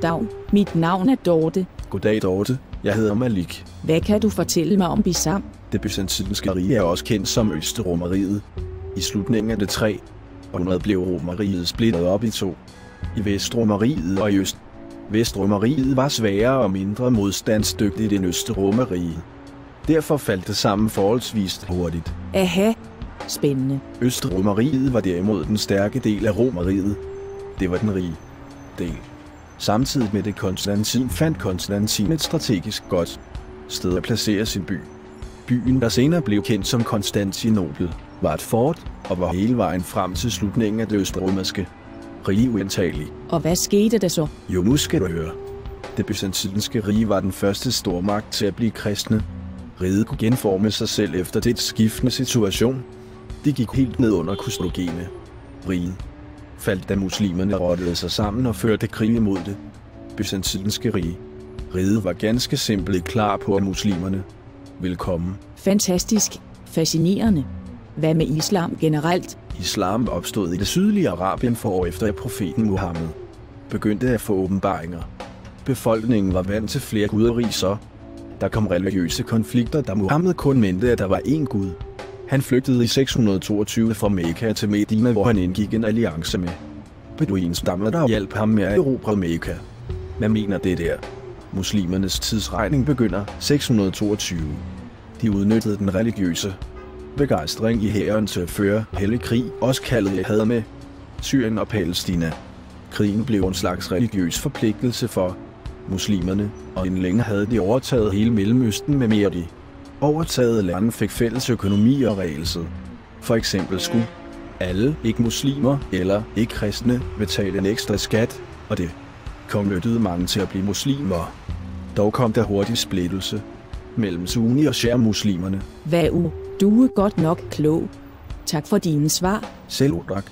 Dag, mit navn er Dorte. Goddag Dorte, jeg hedder Malik. Hvad kan du fortælle mig om Bizam? Det byzantinske rige er også kendt som Østromeriet. I slutningen af det 3. århundrede blev Romeriet splittet op i to. I Vestromeriet og i Øst. Vestromeriet var svagere og mindre modstandsdygtigt end Østromeriet. Derfor faldt det sammen forholdsvis hurtigt. Aha, spændende. Østromeriet var derimod den stærke del af Romeriet. Det var den rige del. Samtidig med det fandt Konstantin et strategisk godt sted at placere sin by. Byen, der senere blev kendt som Konstantinopel, var et fort og var hele vejen frem til slutningen af det østromerske rige uindtagelig. Og hvad skete der så? Jo, nu skal du høre. Det byzantinske rige var den første stormagt til at blive kristne. Riget kunne genforme sig selv efter det skiftende situation. De gik helt ned under Kusrogene. Riget faldt, da muslimerne rottede sig sammen og førte krig imod det byzantinske rige. Riget var ganske simpelt klar på, at muslimerne ville komme. Fantastisk. Fascinerende. Hvad med islam generelt? Islam opstod i det sydlige Arabien for år efter, at profeten Muhammed begyndte at få åbenbaringer. Befolkningen var vant til flere guderi, så der kom religiøse konflikter, da Muhammed kun mente, at der var én gud. Han flygtede i 622 fra Mekka til Medina, hvor han indgik en alliance med beduinstammer, der hjalp ham med at erobre Mekka. Hvad mener det der? Muslimernes tidsregning begynder 622. De udnyttede den religiøse begejstring i hæren til at føre hellig krig, også kaldet jihad, med Syrien og Palæstina. Krigen blev en slags religiøs forpligtelse for muslimerne, og inden længe havde de overtaget hele Mellemøsten med mere. De overtagede lande fik fælles økonomi og regelsæt. For eksempel skulle alle ikke-muslimer eller ikke-kristne betale en ekstra skat, og det konverterede mange til at blive muslimer. Dog kom der hurtigt splittelse mellem sunni- og shia-muslimerne. Du er godt nok klog. Tak for dine svar. Selv tak.